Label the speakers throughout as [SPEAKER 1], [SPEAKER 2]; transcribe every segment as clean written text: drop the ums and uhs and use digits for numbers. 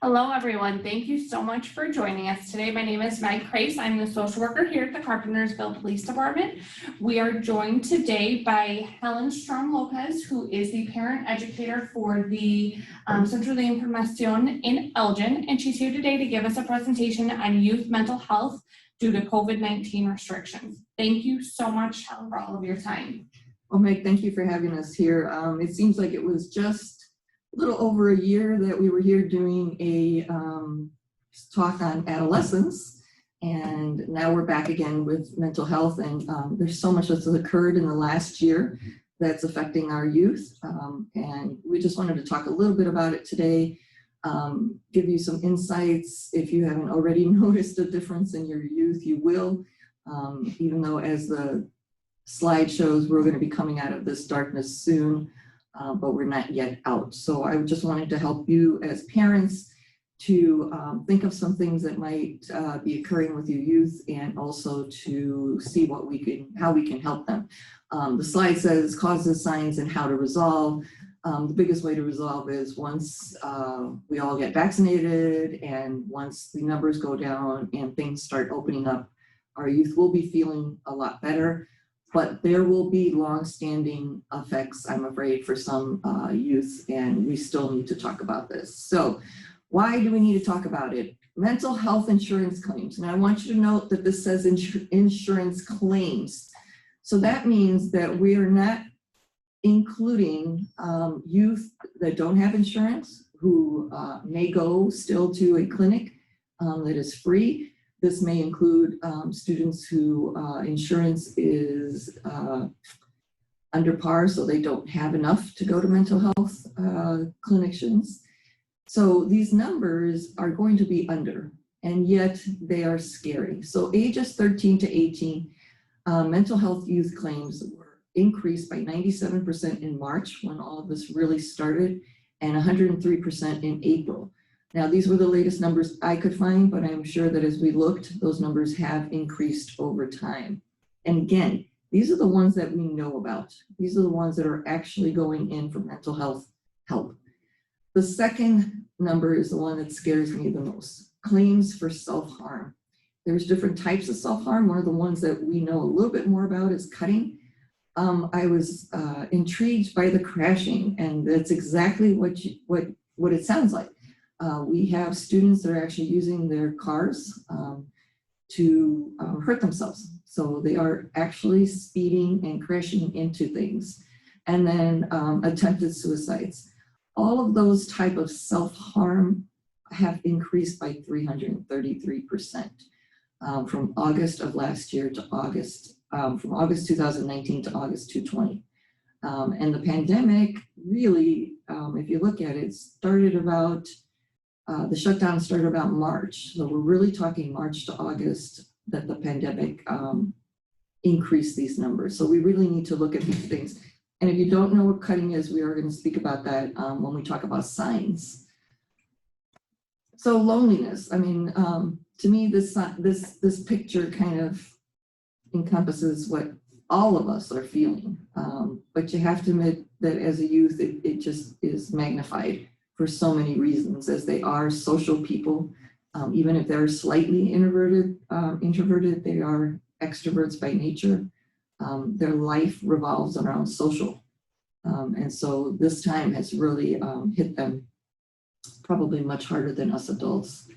[SPEAKER 1] Hello, everyone. Thank you so much for joining us today. My name is Meg Crace. I'm the social worker here at the Carpentersville Police Department. We are joined today by Helen Lopez, who is the parent educator for the Centro de Informacion in Elgin, and she's here today to give us a presentation on youth mental health due to COVID-19 restrictions. Thank you so much, Helen, for all of your time.
[SPEAKER 2] Well, Meg, thank you for having us here. It seems like it was just a little over a year that we were here doing a talk on adolescence, and now we're back again with mental health, and there's so much that's occurred in the last year that's affecting our youth, and we just wanted to talk a little bit about it today, give you some insights. If you haven't already noticed a difference in your youth, you will, even though as the slide shows, we're going to be coming out of this darkness soon. But we're not yet out. So I just wanted to help you as parents to think of some things that might be occurring with your youth, and also to see how we can help them. The slide says causes, signs, and how to resolve. The biggest way to resolve is once we all get vaccinated, and once the numbers go down and things start opening up, our youth will be feeling a lot better. But there will be long-standing effects, I'm afraid, for some youth, and we still need to talk about this. So why do we need to talk about it? Mental health insurance claims. Now I want you to note that this says insurance claims. So that means that we are not including youth that don't have insurance, who may go still to a clinic that is free. This may include students who insurance is under par, so they don't have enough to go to mental health clinicians. So these numbers are going to be under, and yet they are scary. So ages 13 to 18, mental health youth claims were increased by 97% in March, when all of this really started, and 103% in April. Now, these were the latest numbers I could find, but I'm sure that as we looked, those numbers have increased over time. And again, these are the ones that we know about. These are the ones that are actually going in for mental health help. The second number is the one that scares me the most: claims for self-harm. There's different types of self-harm. One of the ones that we know a little bit more about is cutting. I was intrigued by the crashing, and that's exactly what it sounds like. We have students that are actually using their cars to hurt themselves. So they are actually speeding and crashing into things. And then attempted suicides. All of those type of self-harm have increased by 333% from August of last year to August, from August 2019 to August 2020. And the pandemic really, if you look at it, started about the shutdown started about March. So we're really talking March to August that the pandemic increased these numbers. So we really need to look at these things. And if you don't know what cutting is, we are going to speak about that when we talk about signs. So loneliness. I mean, to me, this picture kind of encompasses what all of us are feeling. But you have to admit that as a youth, it just is magnified for so many reasons, as they are social people. Even if they're slightly introverted, they are extroverts by nature. Their life revolves around social. And so this time has really hit them probably much harder than us adults.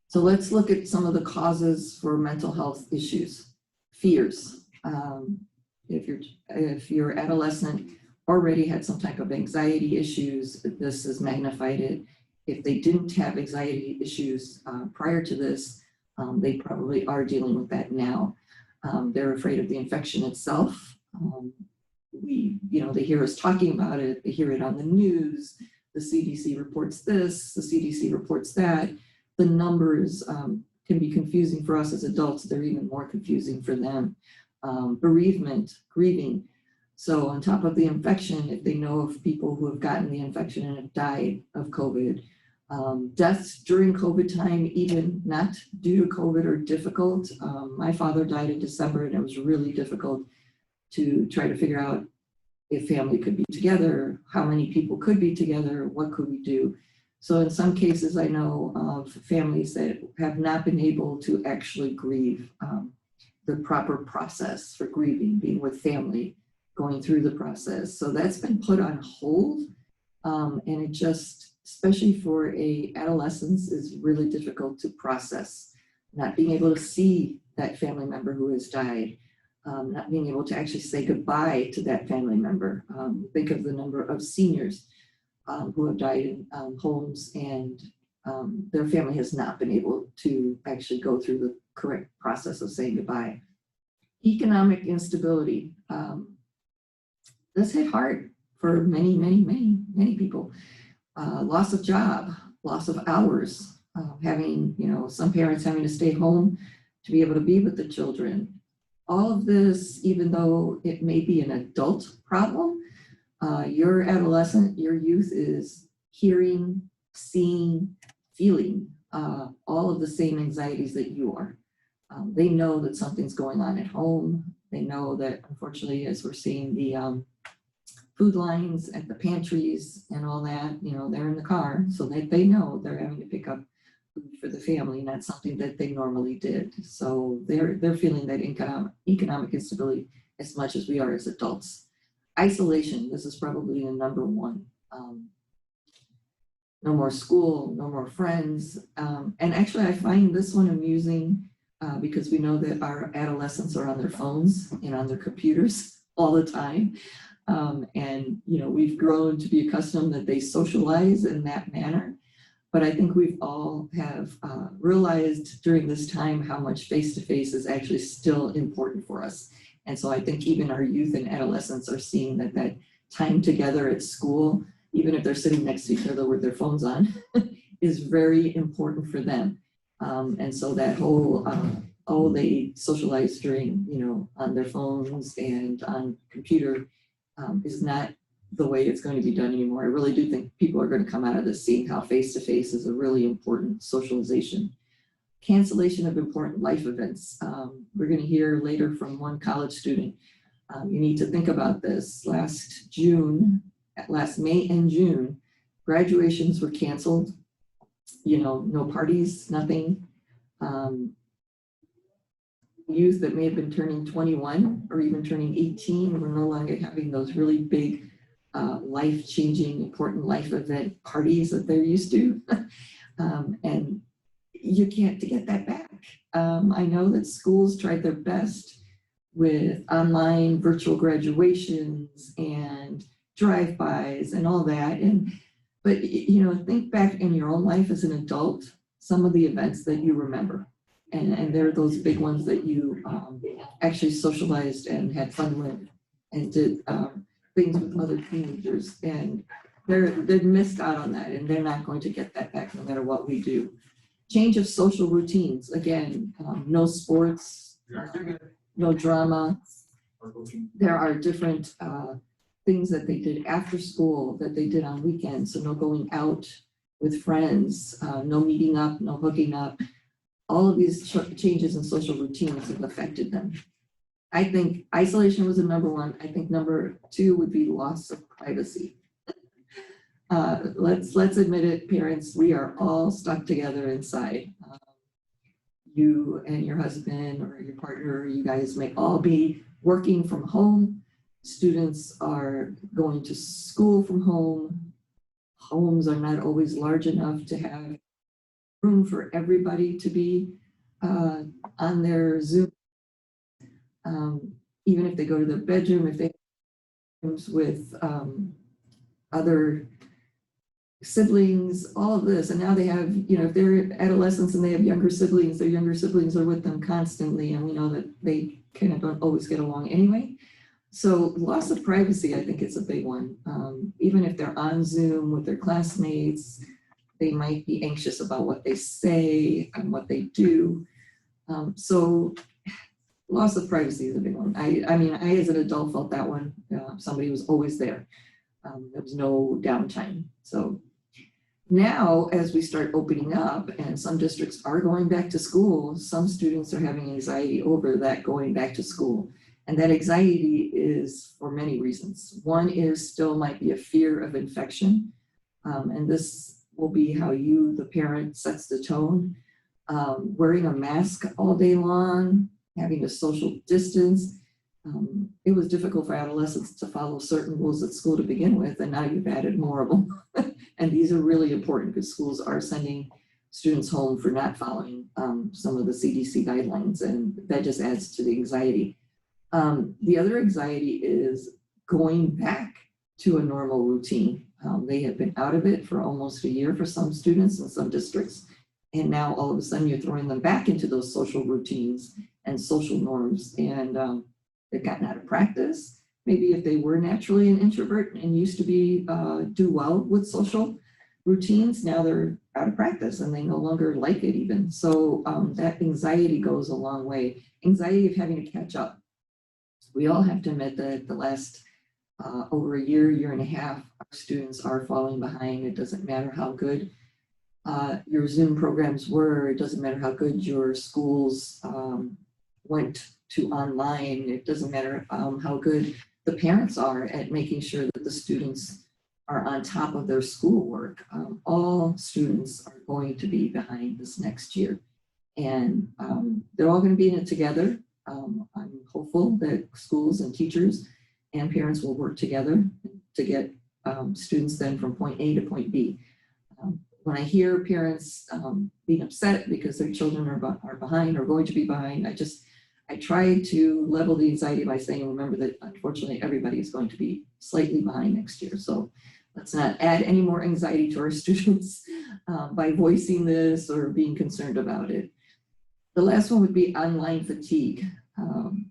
[SPEAKER 2] So let's look at some of the causes for mental health issues. Fears. If you're adolescent, already had some type of anxiety issues, this has magnified it. If they didn't have anxiety issues prior to this, they probably are dealing with that now. They're afraid of the infection itself. They hear us talking about it, they hear it on the news, the CDC reports this, the CDC reports that. The numbers can be confusing for us as adults, they're even more confusing for them. Bereavement, grieving. So on top of the infection, if they know of people who have gotten the infection and have died of COVID, deaths during COVID time, even not due to COVID, are difficult. My father died in December, and it was really difficult to try to figure out if family could be together, how many people could be together, what could we do. So in some cases, I know of families that have not been able to actually grieve, the proper process for grieving, being with family, going through the process. So that's been put on hold. And it just, especially for a adolescence, is really difficult to process. Not being able to see that family member who has died, not being able to actually say goodbye to that family member. Think of the number of seniors who have died in homes, and their family has not been able to actually go through the correct process of saying goodbye. Economic instability. That's hit hard for many people. Loss of job, loss of hours, having, some parents having to stay home to be able to be with the children. All of this, even though it may be an adult problem, your adolescent, your youth is hearing, seeing, feeling all of the same anxieties that you are. They know that something's going on at home. They know that, unfortunately, as we're seeing the food lines at the pantries and all that, they're in the car, so that they know they're having to pick up food for the family, and that's something that they normally did. So they're feeling that economic instability as much as we are as adults. Isolation, this is probably the number one. No more school, no more friends. And actually, I find this one amusing because we know that our adolescents are on their phones and on their computers all the time. And we've grown to be accustomed that they socialize in that manner. But I think we've all have realized during this time how much face-to-face is actually still important for us. And so I think even our youth and adolescents are seeing that time together at school, even if they're sitting next to each other with their phones on, is very important for them. And so that whole, they socialize during, on their phones and on computer is not the way it's going to be done anymore. I really do think people are going to come out of this seeing how face-to-face is a really important socialization. Cancellation of important life events. We're going to hear later from one college student. You need to think about this. Last May and June, graduations were canceled. No parties, nothing. Youth that may have been turning 21 or even turning 18 were no longer having those really big life-changing, important life event parties that they're used to. And you can't get that back. I know that schools tried their best with online virtual graduations and drive-bys and all that. But think back in your own life as an adult, some of the events that you remember. And they're those big ones that you actually socialized and had fun with and did things with other teenagers. And they're missed out on that, and they're not going to get that back no matter what we do. Change of social routines. Again, no sports, no drama. There are different things that they did after school that they did on weekends. So no going out with friends, no meeting up, no hooking up. All of these changes in social routines have affected them. I think isolation was the number one. I think number two would be loss of privacy. Let's admit it, parents, we are all stuck together inside. You and your husband or your partner, you guys may all be working from home. Students are going to school from home. Homes are not always large enough to have room for everybody to be on their Zoom. Even if they go to their bedroom, if they have rooms with other siblings, all of this. And now they have, if they're adolescents and they have younger siblings, their younger siblings are with them constantly. And we know that they kind of don't always get along anyway. So loss of privacy, I think it's a big one. Even if they're on Zoom with their classmates, they might be anxious about what they say and what they do. So loss of privacy is a big one. I mean, I as an adult felt that one. Somebody was always there. There was no downtime. So now as we start opening up and some districts are going back to school, some students are having anxiety over that going back to school. And that anxiety is for many reasons. One is still might be a fear of infection. And this will be how you, the parent, sets the tone. Wearing a mask all day long, having to social distance. It was difficult for adolescents to follow certain rules at school to begin with, and now you've added more of them. And these are really important because schools are sending students home for not following some of the CDC guidelines, and that just adds to the anxiety. The other anxiety is going back to a normal routine. They have been out of it for almost a year for some students in some districts, and now all of a sudden you're throwing them back into those social routines and social norms, and they've gotten out of practice. Maybe if they were naturally an introvert and used to be do well with social routines, now they're out of practice and they no longer like it even. So that anxiety goes a long way. Anxiety of having to catch up. We all have to admit that the last over a year and a half, our students are falling behind. It doesn't matter how good your Zoom programs were. It doesn't matter how good your schools went to online. It doesn't matter how good the parents are at making sure that the students are on top of their schoolwork. All students are going to be behind this next year, and they're all going to be in it together. I'm hopeful that schools and teachers and parents will work together to get students then from point A to point B. When I hear parents being upset because their children are behind or going to be behind, I try to level the anxiety by saying, remember that unfortunately everybody is going to be slightly behind next year. So let's not add any more anxiety to our students by voicing this or being concerned about it. The last one would be online fatigue.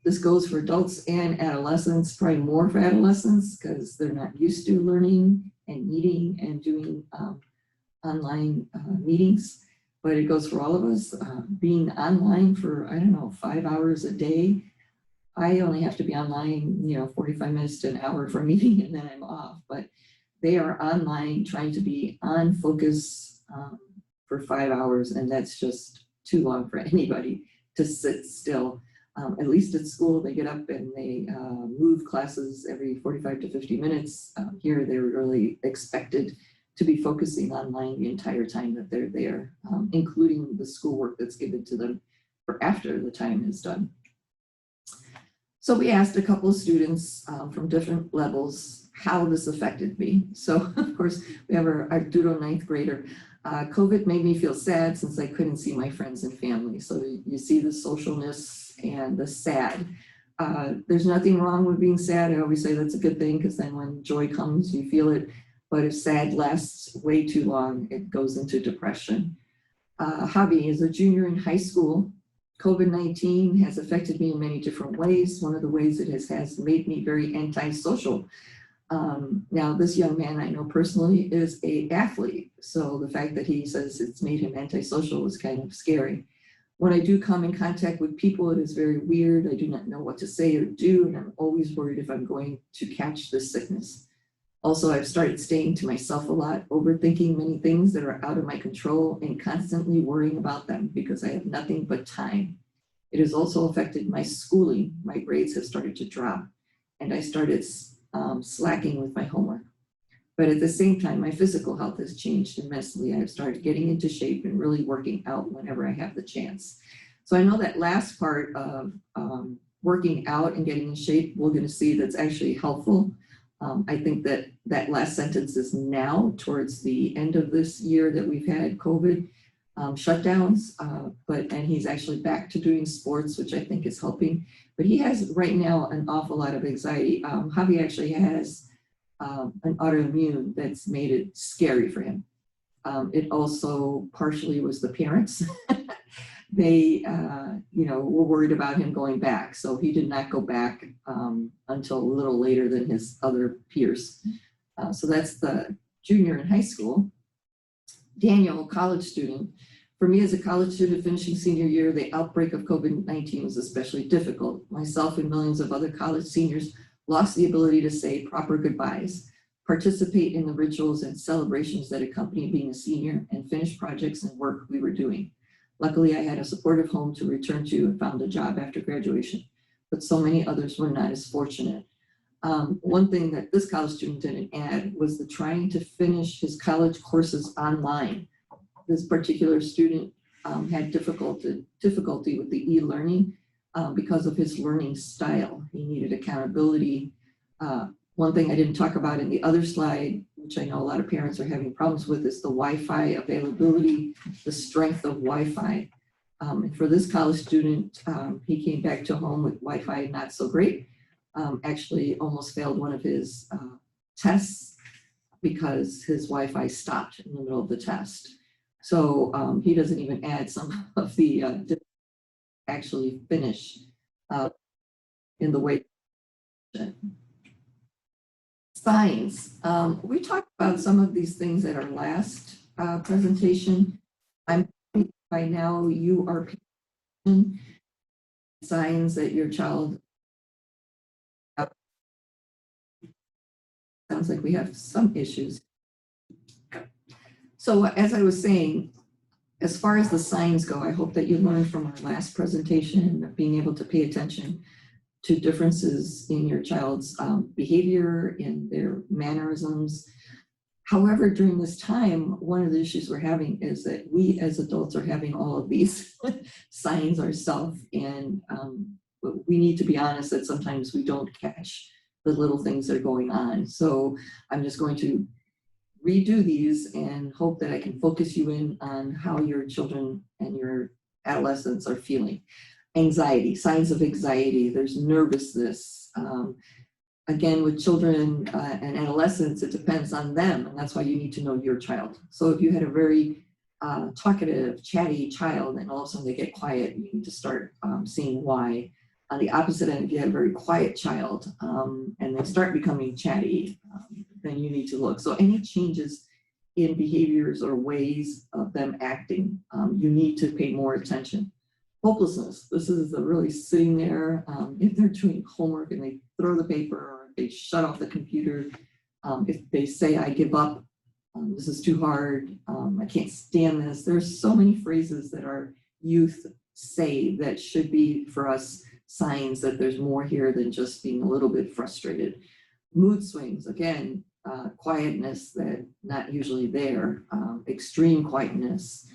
[SPEAKER 2] This goes for adults and adolescents, probably more for adolescents because they're not used to learning and meeting and doing online meetings. But it goes for all of us. Being online for, 5 hours a day. I only have to be online, 45 minutes to an hour for a meeting and then I'm off. But they are online trying to be on focus for 5 hours, and that's just too long for anybody to sit still. At least at school, they get up and they move classes every 45 to 50 minutes. Here, they're really expected to be focusing online the entire time that they're there, including the schoolwork that's given to them for after the time is done. So we asked a couple of students from different levels how this affected me. So of course, we have our doodle ninth grader. COVID made me feel sad since I couldn't see my friends and family. So you see the socialness and the sad. There's nothing wrong with being sad. I always say that's a good thing because then when joy comes, you feel it. But if sad lasts way too long, it goes into depression. Hobby is a junior in high school. COVID-19 has affected me in many different ways. One of the ways it has made me very antisocial. Now, this young man I know personally is an athlete. So the fact that he says it's made him antisocial is kind of scary. When I do come in contact with people, it is very weird. I do not know what to say or do, and I'm always worried if I'm going to catch this sickness. Also, I've started staying to myself a lot, overthinking many things that are out of my control and constantly worrying about them because I have nothing but time. It has also affected my schooling. My grades have started to drop, and I started slacking with my homework. But at the same time, my physical health has changed immensely. I've started getting into shape and really working out whenever I have the chance. So I know that last part of working out and getting in shape, we're going to see that's actually helpful. I think that last sentence is now towards the end of this year that we've had COVID shutdowns, and he's actually back to doing sports, which I think is helping. But he has right now an awful lot of anxiety. Javi actually has an autoimmune that's made it scary for him. It also partially was the parents. They, were worried about him going back. So he did not go back until a little later than his other peers. So that's the junior in high school. Daniel, college student. For me as a college student finishing senior year, the outbreak of COVID-19 was especially difficult. Myself and millions of other college seniors lost the ability to say proper goodbyes, participate in the rituals and celebrations that accompany being a senior, and finish projects and work we were doing. Luckily, I had a supportive home to return to and found a job after graduation, but so many others were not as fortunate. One thing that this college student didn't add was the trying to finish his college courses online. This particular student had difficulty with the e-learning because of his learning style. He needed accountability. One thing I didn't talk about in the other slide, which I know a lot of parents are having problems with, is the Wi-Fi availability, the strength of Wi-Fi. And for this college student, he came back to home with Wi-Fi not so great. Actually almost failed one of his tests because his Wi-Fi stopped in the middle of the test. So he doesn't even add some of the actually finish in the way. Signs. We talked about some of these things at our last presentation. I'm by now you are paying signs that your child. Sounds like we have some issues. So as I was saying, as far as the signs go, I hope that you learned from our last presentation of being able to pay attention to differences in your child's behavior, in their mannerisms. However, during this time, one of the issues we're having is that we as adults are having all of these signs ourselves, and we need to be honest that sometimes we don't catch the little things that are going on. So I'm just going to redo these and hope that I can focus you in on how your children and your adolescents are feeling. Anxiety, signs of anxiety, there's nervousness. Again, with children and adolescents, it depends on them, and that's why you need to know your child. So if you had a very talkative, chatty child and all of a sudden they get quiet, you need to start seeing why. On the opposite end, if you have a very quiet child and they start becoming chatty, then you need to look. So any changes in behaviors or ways of them acting, you need to pay more attention. Hopelessness, this is the really sitting there. If they're doing homework and they throw the paper or they shut off the computer, if they say, I give up, this is too hard, I can't stand this. There's so many phrases that our youth say that should be for us signs that there's more here than just being a little bit frustrated. Mood swings, again, quietness that not usually there, extreme quietness.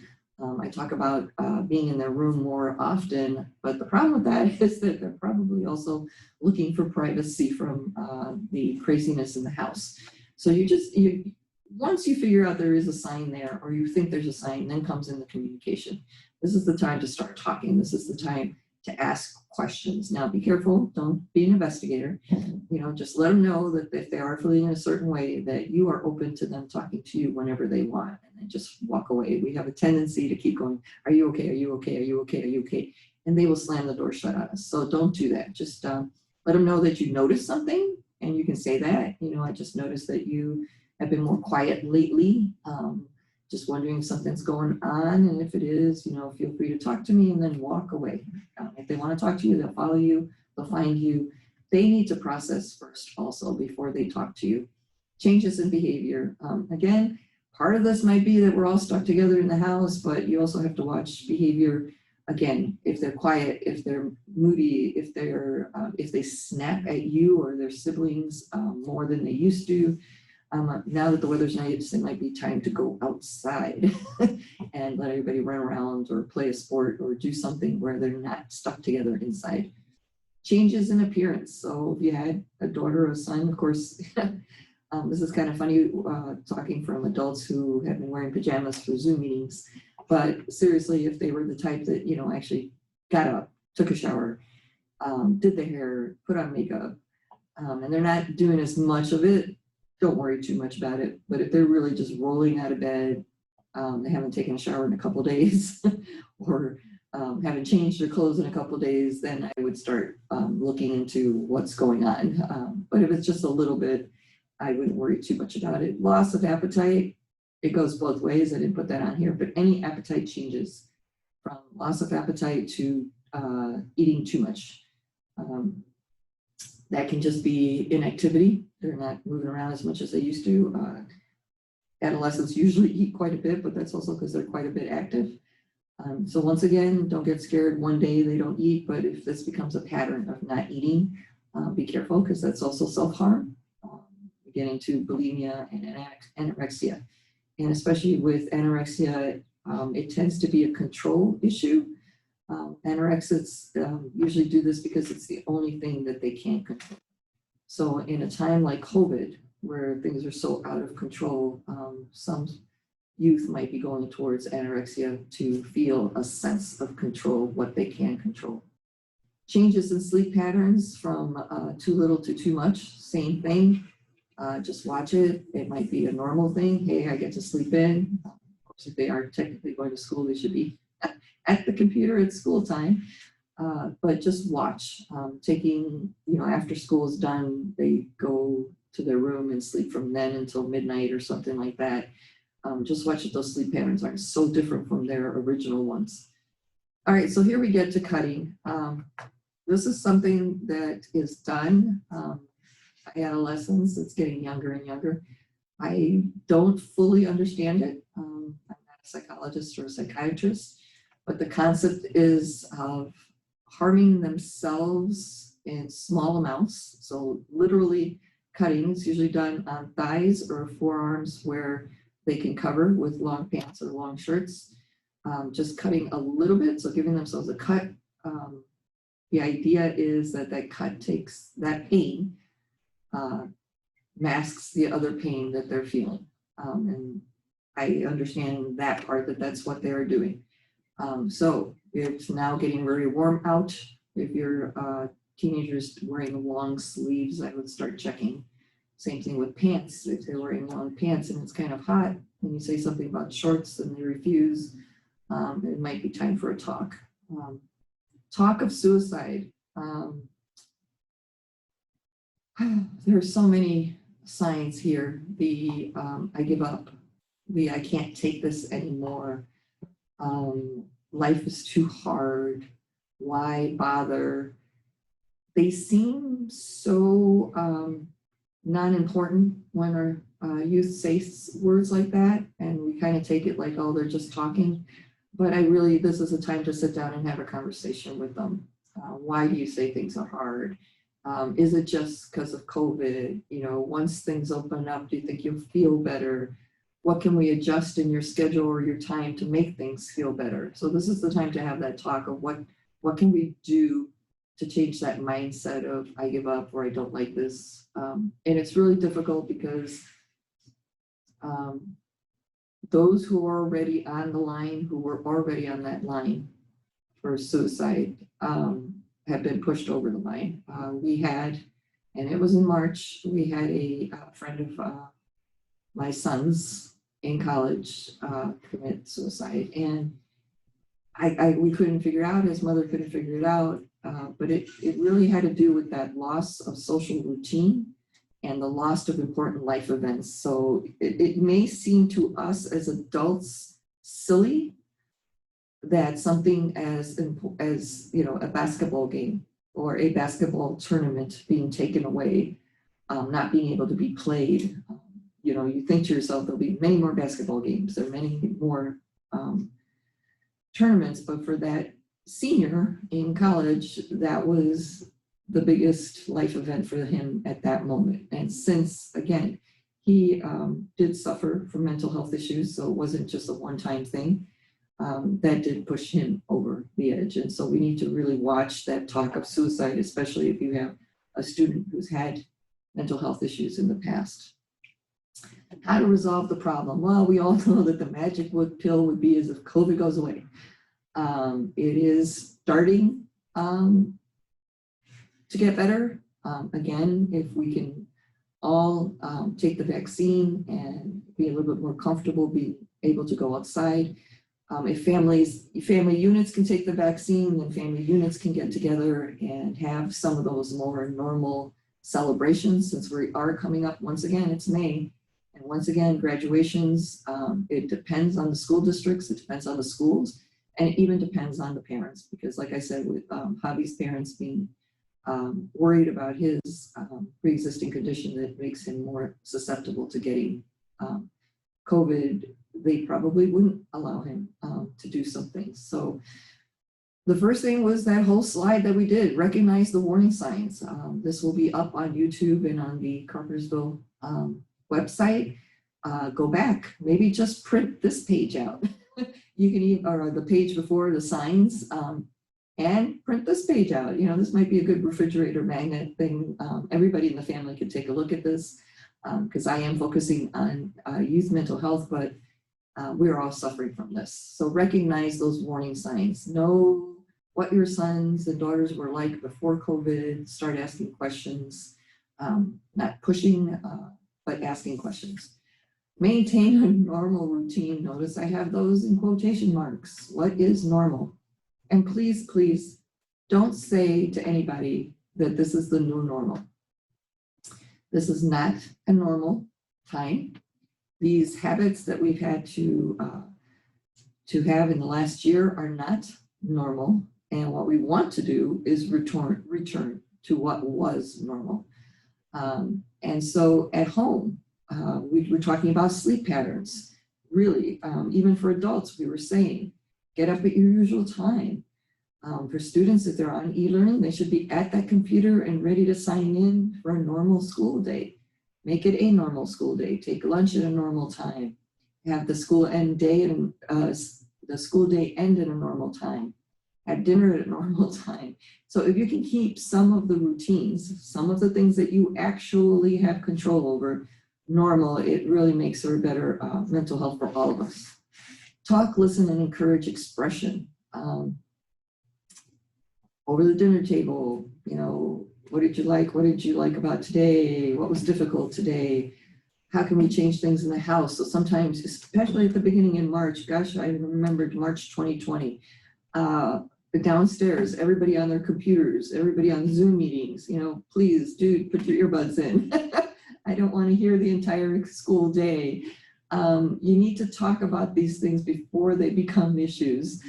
[SPEAKER 2] I talk about being in their room more often, but the problem with that is that they're probably also looking for privacy from the craziness in the house. So once you figure out there is a sign there, or you think there's a sign, then comes in the communication. This is the time to start talking. This is the time to ask questions. Now, be careful. Don't be an investigator. Just let them know that if they are feeling in a certain way, that you are open to them talking to you whenever they want, and then just walk away. We have a tendency to keep going, are you okay? Are you okay? Are you okay? Are you okay? And they will slam the door shut on us. So don't do that. Just let them know that you noticed something, and you can say that, I just noticed that you have been more quiet lately. Just wondering if something's going on, and if it is, feel free to talk to me, and then walk away. If they want to talk to you, they'll follow you, they'll find you. They need to process first also before they talk to you. Changes in behavior. Again, part of this might be that we're all stuck together in the house, but you also have to watch behavior. Again, if they're quiet, if they're moody, if they snap at you or their siblings more than they used to. Now that the weather's nice, it might be time to go outside and let everybody run around or play a sport or do something where they're not stuck together inside. Changes in appearance. So if you had a daughter or a son, of course, this is kind of funny talking from adults who have been wearing pajamas for Zoom meetings. But seriously, if they were the type that, actually got up, took a shower, did their hair, put on makeup, and they're not doing as much of it, don't worry too much about it. But if they're really just rolling out of bed, they haven't taken a shower in a couple days or haven't changed their clothes in a couple days, then I would start looking into what's going on. But if it's just a little bit, I wouldn't worry too much about it. Loss of appetite, it goes both ways. I didn't put that on here, but any appetite changes from loss of appetite to eating too much. That can just be inactivity. They're not moving around as much as they used to. Adolescents usually eat quite a bit, but that's also because they're quite a bit active. So once again, don't get scared. One day they don't eat, but if this becomes a pattern of not eating, be careful because that's also self-harm, getting to bulimia and anorexia. And especially with anorexia, it tends to be a control issue. Anorexics usually do this because it's the only thing that they can't control. So in a time like COVID, where things are so out of control, some youth might be going towards anorexia to feel a sense of control, what they can control. Changes in sleep patterns from too little to too much, same thing. Just watch it. It might be a normal thing. Hey, I get to sleep in. Of course, if they are technically going to school, they should be at the computer at school time. But just watch. Taking, after school is done, they go to their room and sleep from then until midnight or something like that. Just watch that those sleep patterns aren't so different from their original ones. All right, so here we get to cutting. This is something that is done by adolescents. It's getting younger and younger. I don't fully understand it. I'm not a psychologist or a psychiatrist, but the concept is of harming themselves in small amounts. So literally cutting is usually done on thighs or forearms where they can cover with long pants or long shirts. Just cutting a little bit, so giving themselves a cut. The idea is that that cut takes that pain, masks the other pain that they're feeling. And I understand that part, that's what they're doing. So it's now getting very warm out. If your teenagers wearing long sleeves, I would start checking. Same thing with pants. If they're wearing long pants and it's kind of hot, and you say something about shorts and they refuse, it might be time for a talk. Talk of suicide. There are so many signs here. The I give up. The I can't take this anymore. Life is too hard. Why bother? They seem so non-important when our youth say words like that, and we kind of take it like, oh, they're just talking. But this is a time to sit down and have a conversation with them. Why do you say things are hard? Is it just because of COVID? Once things open up, do you think you'll feel better? What can we adjust in your schedule or your time to make things feel better? So this is the time to have that talk of what can we do to change that mindset of I give up or I don't like this. And it's really difficult because those who are already on the line, who were already on that line for suicide, have been pushed over the line. We had, and it was in March, we had a friend of my son's in college commit suicide. And we couldn't figure out, his mother couldn't figure it out, but it really had to do with that loss of social routine and the loss of important life events. So it may seem to us as adults silly that something as a basketball game or a basketball tournament being taken away, not being able to be played. You think to yourself, there'll be many more basketball games, there are many more tournaments, but for that senior in college, that was the biggest life event for him at that moment. And since, again, he did suffer from mental health issues, so it wasn't just a one-time thing, that did push him over the edge. And so we need to really watch that talk of suicide, especially if you have a student who's had mental health issues in the past. How to resolve the problem? Well, we all know that the magic pill would be as if COVID goes away. It is starting to get better. Again, if we can all take the vaccine and be a little bit more comfortable, be able to go outside. If family units can take the vaccine, then family units can get together and have some of those more normal celebrations, since we are coming up, once again, it's May. And once again, graduations, it depends on the school districts, it depends on the schools, and it even depends on the parents, because like I said, with Javi's parents being worried about his pre-existing condition that makes him more susceptible to getting COVID, they probably wouldn't allow him to do some things. So the first thing was that whole slide that we did, recognize the warning signs. This will be up on YouTube and on the Carpentersville website. Go back, maybe just print this page out. You can even, or the page before the signs, and print this page out. You know, this might be a good refrigerator magnet thing. Everybody in the family could take a look at this, because I am focusing on youth mental health, but we're all suffering from this. So recognize those warning signs. Know what your sons and daughters were like before COVID. Start asking questions, not pushing, but asking questions. Maintain a normal routine. Notice I have those in quotation marks. What is normal? And please, please don't say to anybody that this is the new normal. This is not a normal time. These habits that we've had to have in the last year are not normal. And what we want to do is return to what was normal. And so at home, we were talking about sleep patterns. Really, even for adults, we were saying, get up at your usual time. For students, if they're on e-learning, they should be at that computer and ready to sign in for a normal school day. Make it a normal school day. Take lunch at a normal time. Have the school day end at a normal time. Have dinner at a normal time. So if you can keep some of the routines, some of the things that you actually have control over normal, it really makes for a better mental health for all of us. Talk, listen, and encourage expression. Over the dinner table, you know, what did you like? What did you like about today? What was difficult today? How can we change things in the house? So sometimes, especially at the beginning in March, gosh, I remembered March 2020, downstairs, everybody on their computers, everybody on Zoom meetings, you know, please, dude, put your earbuds in. I don't want to hear the entire school day. You need to talk about these things before they become issues.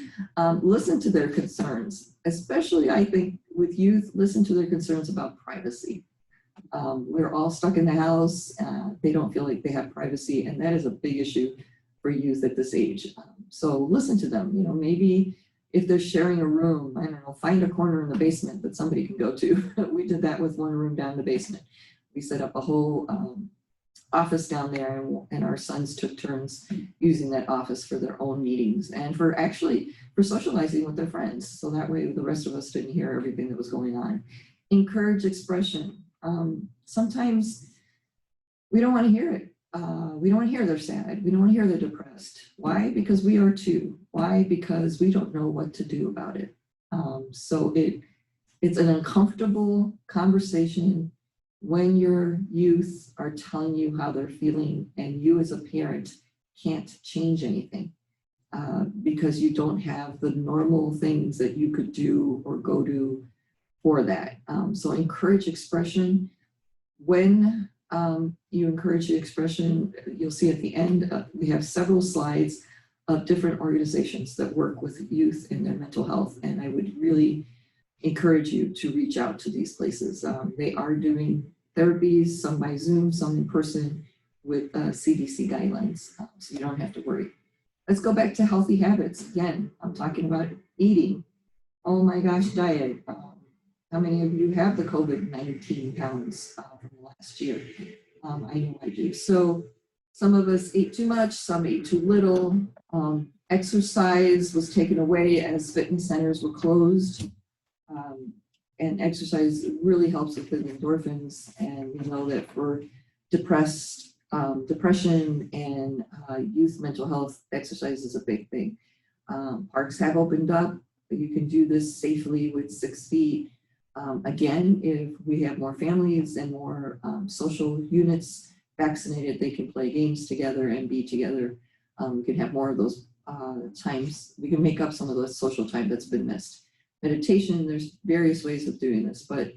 [SPEAKER 2] Listen to their concerns, especially I think with youth, listen to their concerns about privacy. We're all stuck in the house. They don't feel like they have privacy, and that is a big issue for youth at this age. So listen to them. You know, maybe if they're sharing a room, I don't know, find a corner in the basement that somebody can go to. We did that with one room down the basement. We set up a whole office down there, and our sons took turns using that office for their own meetings and for socializing with their friends. So that way the rest of us didn't hear everything that was going on. Encourage expression. Sometimes we don't want to hear it. We don't want to hear they're sad. We don't want to hear they're depressed. Why? Because we are too. Why? Because we don't know what to do about it. So it's an uncomfortable conversation when your youth are telling you how they're feeling and you as a parent can't change anything because you don't have the normal things that you could do or go to for that. So encourage expression. When you encourage the expression, you'll see at the end, we have several slides of different organizations that work with youth in their mental health. And I would really encourage you to reach out to these places. They are doing therapies, some by Zoom, some in person with CDC guidelines, so you don't have to worry. Let's go back to healthy habits. Again, I'm talking about eating. Oh my gosh, diet. How many of you have the COVID-19 pounds from last year? I know I do. So some of us ate too much, some ate too little. Exercise was taken away as fitness centers were closed. And exercise really helps with the endorphins. And we know that for depression and youth mental health, exercise is a big thing. Parks have opened up. You can do this safely with 6 feet. Again, if we have more families and more social units vaccinated, they can play games together and be together. We can have more of those times. We can make up some of the social time that's been missed. Meditation, there's various ways of doing this, but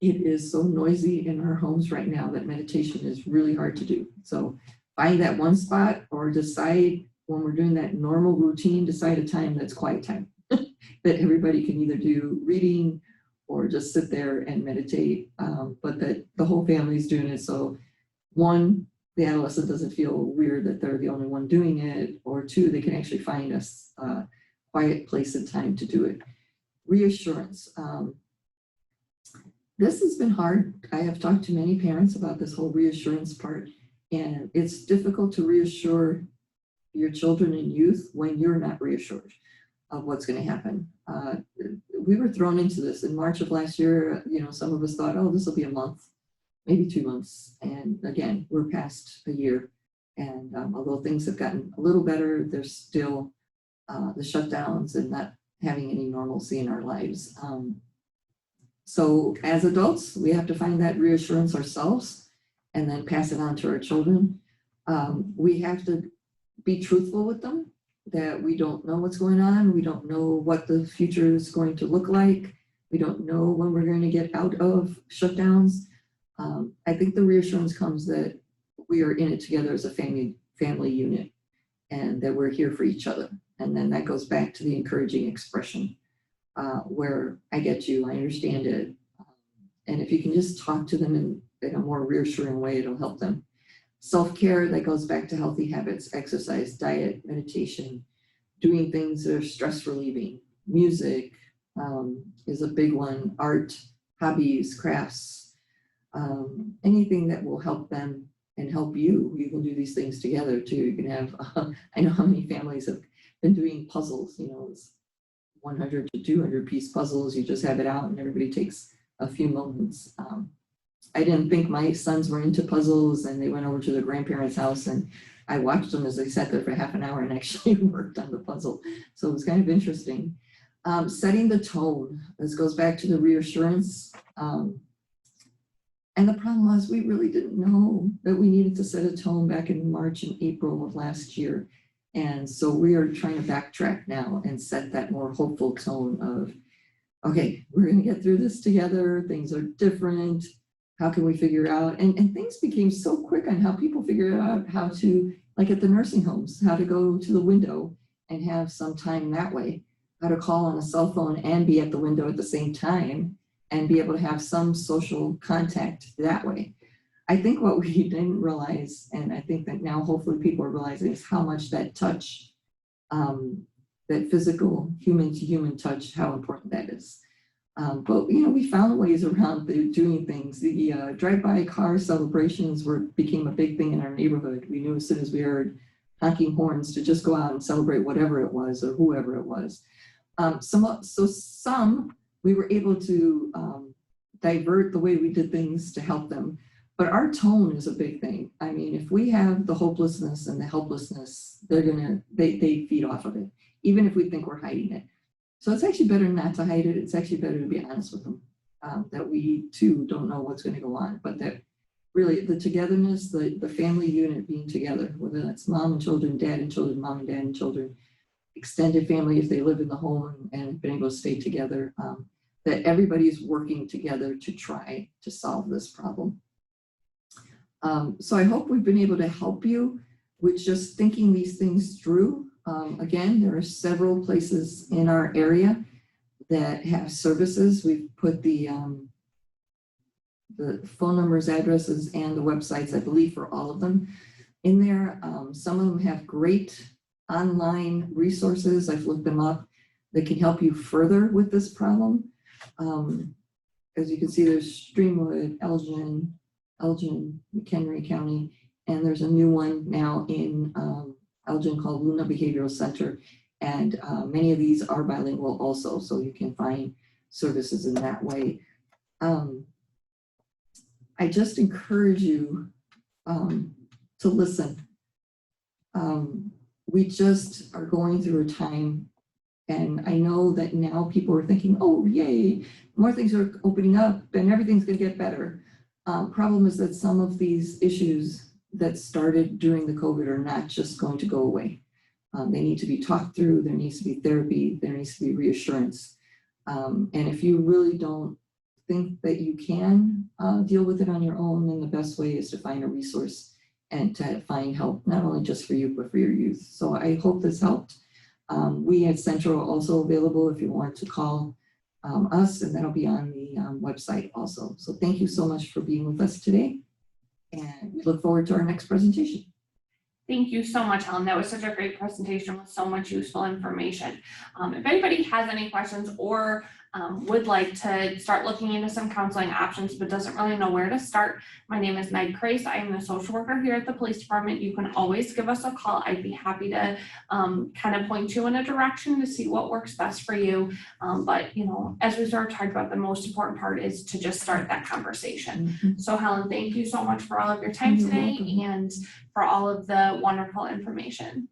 [SPEAKER 2] it is so noisy in our homes right now that meditation is really hard to do. So find that one spot or decide when we're doing that normal routine, decide a time that's quiet time that everybody can either do reading or just sit there and meditate, but that the whole family's doing it. So one, the adolescent doesn't feel weird that they're the only one doing it, or two, they can actually find a quiet place and time to do it. Reassurance. This has been hard. I have talked to many parents about this whole reassurance part, and it's difficult to reassure your children and youth when you're not reassured of what's going to happen. We were thrown into this in March of last year. Some of us thought, oh, this will be a month, maybe 2 months. And again, we're past a year. And although things have gotten a little better, there's still the shutdowns and not having any normalcy in our lives. So as adults, we have to find that reassurance ourselves and then pass it on to our children. We have to be truthful with them, that we don't know what's going on. We don't know what the future is going to look like. We don't know when we're going to get out of shutdowns. I think the reassurance comes that we are in it together as a family unit, and that we're here for each other. And then that goes back to the encouraging expression, where I get you, I understand it. And if you can just talk to them in a more reassuring way, it'll help them. Self-care, that goes back to healthy habits, exercise, diet, meditation, doing things that are stress relieving. Music is a big one. Art, hobbies, crafts, anything that will help them and help you. You can do these things together too. You can have, I know how many families have been doing puzzles, it's 100 to 200 piece puzzles. You just have it out and everybody takes a few moments. I didn't think my sons were into puzzles, and they went over to their grandparents' house, and I watched them as they sat there for half an hour and actually worked on the puzzle. So it was kind of interesting. Setting the tone. This goes back to the reassurance. And the problem was we really didn't know that we needed to set a tone back in March and April of last year. And so we are trying to backtrack now and set that more hopeful tone of, okay, we're going to get through this together. Things are different. How can we figure out? And things became so quick on how people figured out how to, like at the nursing homes, how to go to the window and have some time that way, how to call on a cell phone and be at the window at the same time and be able to have some social contact that way. I think what we didn't realize, and I think that now hopefully people are realizing, is how much that touch, that physical human to human touch, how important that is. But we found ways around doing things. The drive-by car celebrations became a big thing in our neighborhood. We knew as soon as we heard honking horns to just go out and celebrate whatever it was or whoever it was. Some we were able to divert the way we did things to help them. But our tone is a big thing. I mean, if we have the hopelessness and the helplessness, they feed off of it, even if we think we're hiding it. So it's actually better not to hide it. It's actually better to be honest with them, that we too don't know what's going to go on, but that really the togetherness, the family unit being together, whether that's mom and children, dad and children, mom and dad and children, extended family if they live in the home and been able to stay together, that everybody's working together to try to solve this problem. So I hope we've been able to help you with just thinking these things through. Again, there are several places in our area that have services. We've put the phone numbers, addresses, and the websites, I believe, for all of them in there. Some of them have great online resources. I've looked them up that can help you further with this problem. As you can see, there's Streamwood, Elgin, McHenry County, and there's a new one now in Elgin called Luna Behavioral Center, and many of these are bilingual also, so you can find services in that way. I just encourage you to listen. We just are going through a time, and I know that now people are thinking, oh, yay, more things are opening up and everything's going to get better. Problem is that some of these issues that started during the COVID are not just going to go away. They need to be talked through. There needs to be therapy. There needs to be reassurance. And if you really don't think that you can deal with it on your own, then the best way is to find a resource and to find help, not only just for you, but for your youth. So I hope this helped. We at Centro are also available if you want to call us, and that'll be on the website also. So thank you so much for being with us today, and we look forward to our next presentation.
[SPEAKER 1] Thank you so much, Helen. That was such a great presentation with so much useful information. If anybody has any questions or would like to start looking into some counseling options but doesn't really know where to start, my name is Meg Crace. I am the social worker here at the police department. You can always give us a call. I'd be happy to kind of point you in a direction to see what works best for you. But you know, as we sort of talked about, the most important part is to just start that conversation. So Helen, thank you so much for all of your time
[SPEAKER 2] You're
[SPEAKER 1] today
[SPEAKER 2] welcome.
[SPEAKER 1] and for all of the wonderful information.